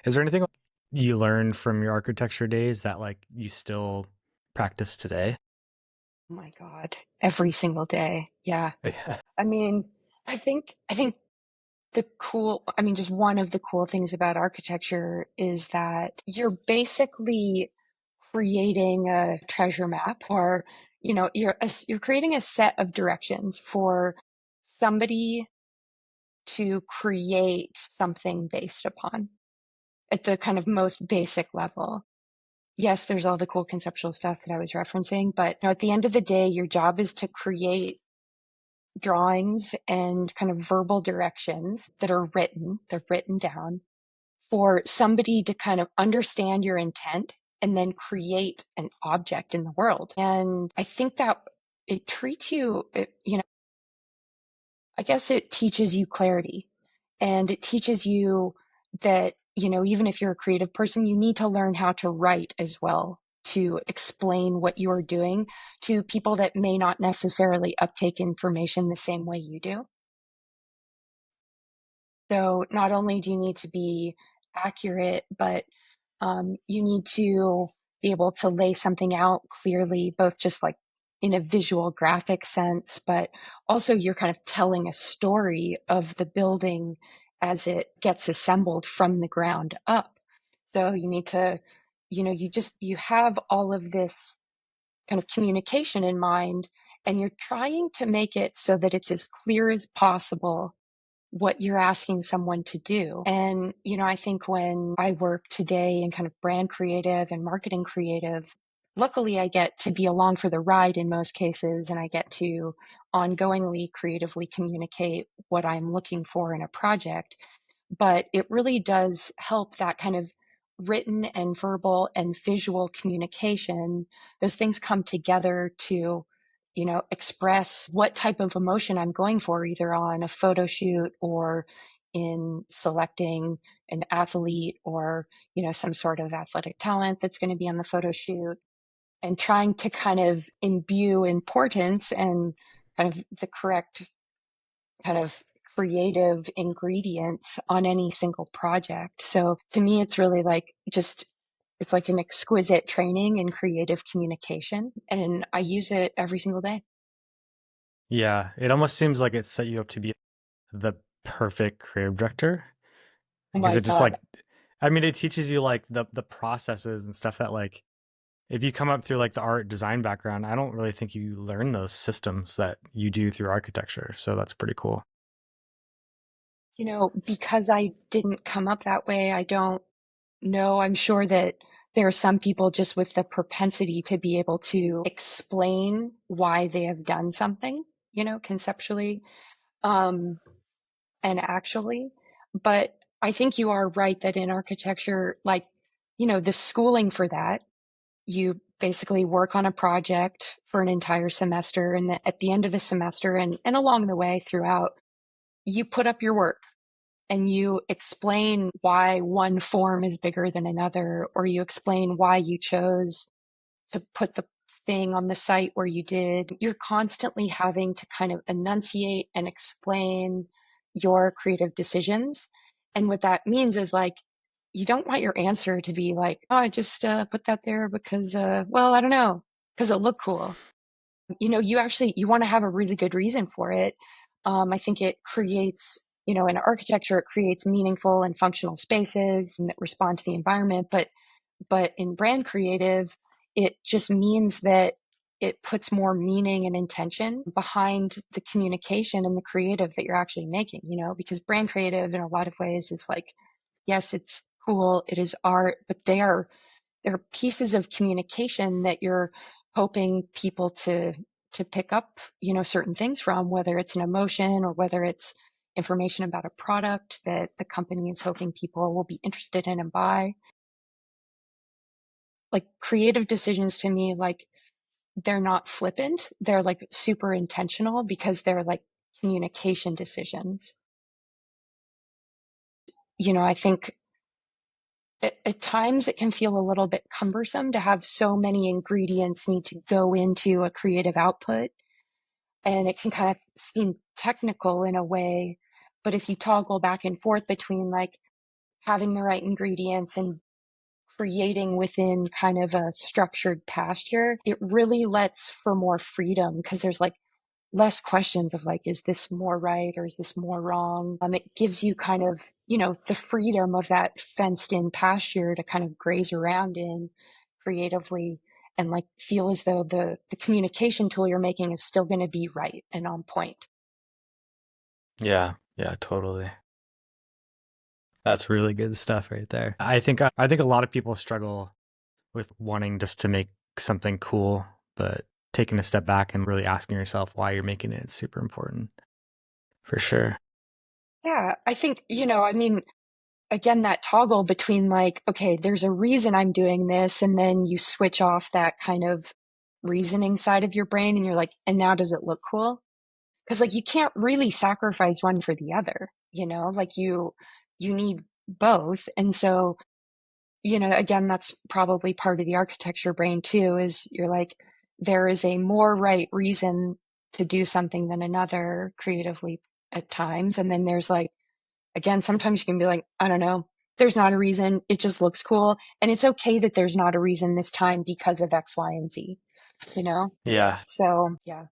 Is there anything you learned from your architecture days that like you still practice today? Oh my God, every single day. Yeah. Yeah. I mean, I think just one of the cool things about architecture is that you're basically creating a treasure map, or you're creating a set of directions for somebody to create something based upon at the kind of most basic level. Yes, there's all the cool conceptual stuff that I was referencing, but at the end of the day, your job is to create drawings and kind of verbal directions that are written, they're written down for somebody to kind of understand your intent and then create an object in the world. And I think that it treats you, I guess it teaches you clarity, and it teaches you that, even if you're a creative person, you need to learn how to write as well to explain what you're doing to people that may not necessarily uptake information the same way you do. So not only do you need to be accurate, but you need to be able to lay something out clearly, both just like in a visual graphic sense, but also you're kind of telling a story of the building as it gets assembled from the ground up. So you need to, you have all of this kind of communication in mind, and you're trying to make it so that it's as clear as possible what you're asking someone to do. And, I think when I work today in kind of brand creative and marketing creative, luckily I get to be along for the ride in most cases, and I get to ongoingly creatively communicate what I'm looking for in a project. But it really does help that kind of written and verbal and visual communication. Those things come together to, express what type of emotion I'm going for, either on a photo shoot or in selecting an athlete, or, some sort of athletic talent that's going to be on the photo shoot, and trying to kind of imbue importance and kind of the correct kind of creative ingredients on any single project. So to me, it's really like it's like an exquisite training in creative communication. And I use it every single day. Yeah, it almost seems like it set you up to be the perfect creative director Oh because my it just God. like I mean it teaches you like the processes and stuff that like if you come up through like the art design background, I don't really think you learn those systems that you do through architecture. So that's pretty cool. Because I didn't come up that way, I don't know. I'm sure that there are some people just with the propensity to be able to explain why they have done something, conceptually. Um, and actually. But I think you are right that in architecture, like, the schooling for that, you basically work on a project for an entire semester. And at the end of the semester and along the way throughout, you put up your work and you explain why one form is bigger than another, or you explain why you chose to put the thing on the site where you did. You're constantly having to kind of enunciate and explain your creative decisions. And what that means is like, you don't want your answer to be like, oh, I just put that there because, well, I don't know, because it looked cool. You want to have a really good reason for it. I think it creates, in architecture, it creates meaningful and functional spaces that respond to the environment. But in brand creative, it just means that it puts more meaning and intention behind the communication and the creative that you're actually making, because brand creative in a lot of ways is like, yes, it's cool, it is art, but they're pieces of communication that you're hoping people to pick up, certain things from, whether it's an emotion or whether it's information about a product that the company is hoping people will be interested in and buy. Like creative decisions to me, like they're not flippant. They're like super intentional because they're like communication decisions. I think at times it can feel a little bit cumbersome to have so many ingredients need to go into a creative output. And it can kind of seem technical in a way. But if you toggle back and forth between like having the right ingredients and creating within kind of a structured pasture, it really lets for more freedom because there's like less questions of like, is this more right or is this more wrong? It gives you kind of, the freedom of that fenced in pasture to kind of graze around in creatively and like feel as though the communication tool you're making is still going to be right and on point. Yeah, yeah, totally. That's really good stuff right there. I think a lot of people struggle with wanting just to make something cool, but taking a step back and really asking yourself why you're making it is super important for sure. Yeah, I think, I mean, again, that toggle between like, okay, there's a reason I'm doing this, and then you switch off that kind of reasoning side of your brain and you're like, and now does it look cool? Because like you can't really sacrifice one for the other, like you need both. And so, again, that's probably part of the architecture brain too, is you're like, there is a more right reason to do something than another creatively at times. And then there's like, again, sometimes you can be like, I don't know, there's not a reason. It just looks cool. And it's okay that there's not a reason this time because of X, Y, and Z, you know? Yeah, So, yeah.